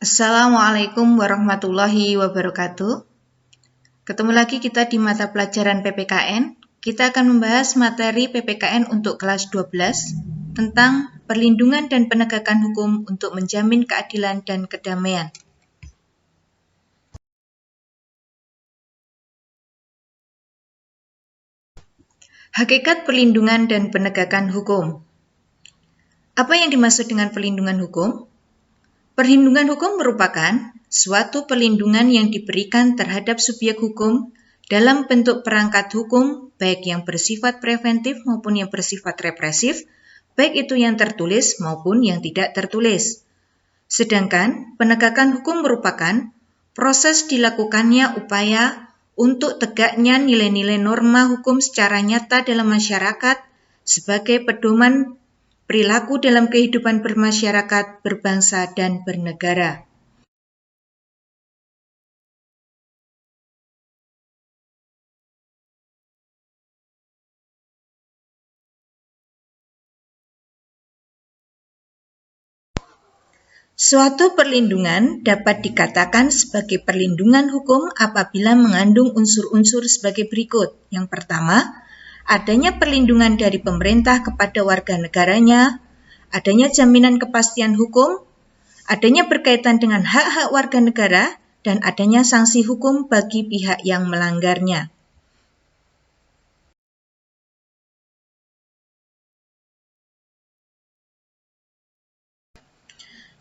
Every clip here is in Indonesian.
Assalamualaikum warahmatullahi wabarakatuh. Ketemu lagi kita di mata pelajaran PPKN. Kita akan membahas materi PPKN untuk kelas 12 tentang perlindungan dan penegakan hukum untuk menjamin keadilan dan kedamaian. Hakikat perlindungan dan penegakan hukum. Apa yang dimaksud dengan perlindungan hukum? Perlindungan hukum merupakan suatu perlindungan yang diberikan terhadap subjek hukum dalam bentuk perangkat hukum, baik yang bersifat preventif maupun yang bersifat represif, baik itu yang tertulis maupun yang tidak tertulis. Sedangkan penegakan hukum merupakan proses dilakukannya upaya untuk tegaknya nilai-nilai norma hukum secara nyata dalam masyarakat sebagai pedoman perilaku dalam kehidupan bermasyarakat, berbangsa, dan bernegara. Suatu perlindungan dapat dikatakan sebagai perlindungan hukum apabila mengandung unsur-unsur sebagai berikut. Yang pertama, adanya perlindungan dari pemerintah kepada warga negaranya, adanya jaminan kepastian hukum, adanya berkaitan dengan hak-hak warga negara, dan adanya sanksi hukum bagi pihak yang melanggarnya.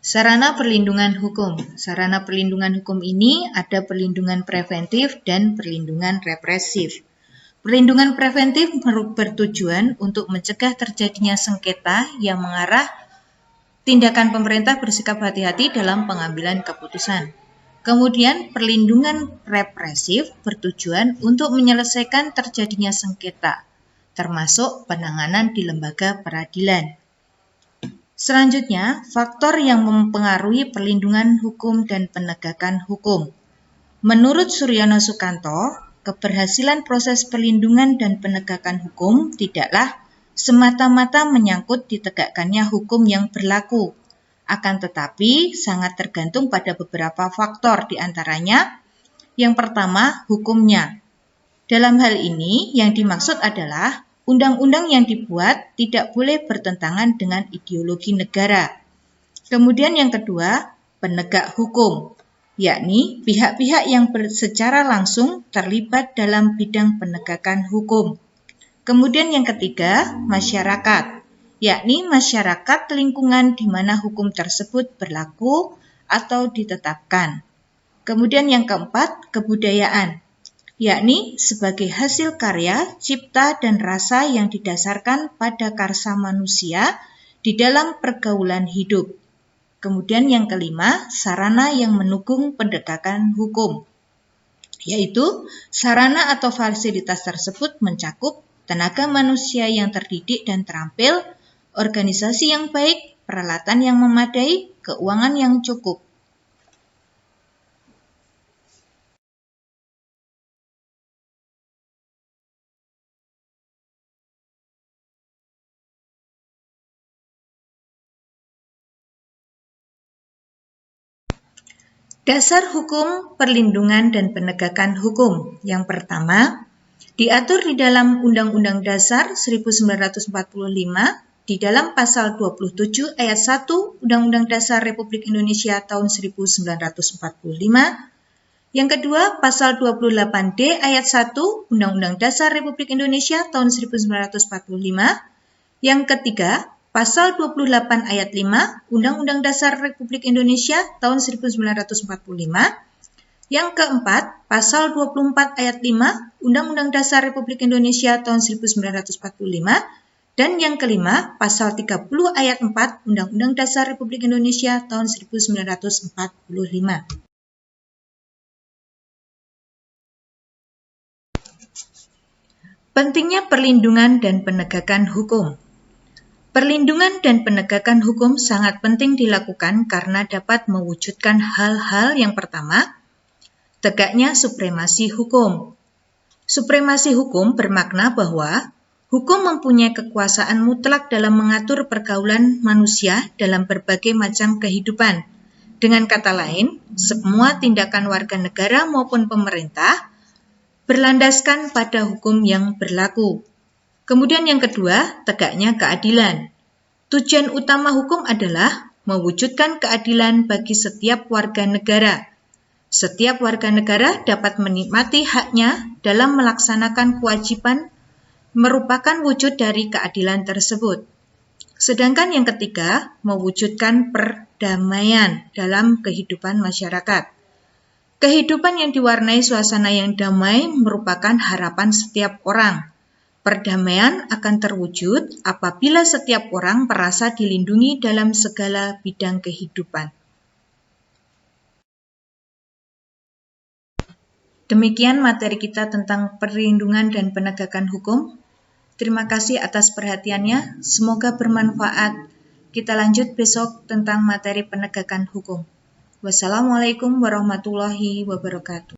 Sarana perlindungan hukum. Sarana perlindungan hukum ini ada perlindungan preventif dan perlindungan represif. Perlindungan preventif bertujuan untuk mencegah terjadinya sengketa yang mengarah tindakan pemerintah bersikap hati-hati dalam pengambilan keputusan. Kemudian perlindungan represif bertujuan untuk menyelesaikan terjadinya sengketa, termasuk penanganan di lembaga peradilan. Selanjutnya, faktor yang mempengaruhi perlindungan hukum dan penegakan hukum. Menurut Suryono Sukanto, keberhasilan proses perlindungan dan penegakan hukum tidaklah semata-mata menyangkut ditegakkannya hukum yang berlaku, akan tetapi sangat tergantung pada beberapa faktor, di antaranya yang pertama, hukumnya. Dalam hal ini, yang dimaksud adalah undang-undang yang dibuat tidak boleh bertentangan dengan ideologi negara. Kemudian yang kedua, penegak hukum, yakni pihak-pihak yang secara langsung terlibat dalam bidang penegakan hukum. Kemudian yang ketiga, masyarakat, yakni masyarakat lingkungan di mana hukum tersebut berlaku atau ditetapkan. Kemudian yang keempat, kebudayaan, yakni sebagai hasil karya, cipta, dan rasa yang didasarkan pada karsa manusia di dalam pergaulan hidup. Kemudian yang kelima, sarana yang mendukung penegakan hukum, yaitu sarana atau fasilitas tersebut mencakup tenaga manusia yang terdidik dan terampil, organisasi yang baik, peralatan yang memadai, keuangan yang cukup. Dasar hukum, perlindungan, dan penegakan hukum. Yang pertama, diatur di dalam Undang-Undang Dasar 1945 di dalam pasal 27 ayat 1 Undang-Undang Dasar Republik Indonesia tahun 1945. Yang kedua, pasal 28D ayat 1 Undang-Undang Dasar Republik Indonesia tahun 1945. Yang ketiga, pasal 28 ayat 5 Undang-Undang Dasar Republik Indonesia tahun 1945. Yang keempat, pasal 24 ayat 5 Undang-Undang Dasar Republik Indonesia tahun 1945. Dan yang kelima, pasal 30 ayat 4 Undang-Undang Dasar Republik Indonesia tahun 1945. Pentingnya perlindungan dan penegakan hukum. Perlindungan dan penegakan hukum sangat penting dilakukan karena dapat mewujudkan hal-hal yang pertama, tegaknya supremasi hukum. Supremasi hukum bermakna bahwa hukum mempunyai kekuasaan mutlak dalam mengatur pergaulan manusia dalam berbagai macam kehidupan, Dengan kata lain, semua tindakan warga negara maupun pemerintah berlandaskan pada hukum yang berlaku. Kemudian yang kedua, tegaknya keadilan. Tujuan utama hukum adalah mewujudkan keadilan bagi setiap warga negara. Setiap warga negara dapat menikmati haknya dalam melaksanakan kewajiban merupakan wujud dari keadilan tersebut. Sedangkan yang ketiga, mewujudkan perdamaian dalam kehidupan masyarakat. Kehidupan yang diwarnai suasana yang damai merupakan harapan setiap orang. Perdamaian akan terwujud apabila setiap orang merasa dilindungi dalam segala bidang kehidupan. Demikian materi kita tentang perlindungan dan penegakan hukum. Terima kasih atas perhatiannya, semoga bermanfaat. Kita lanjut besok tentang materi penegakan hukum. Wassalamualaikum warahmatullahi wabarakatuh.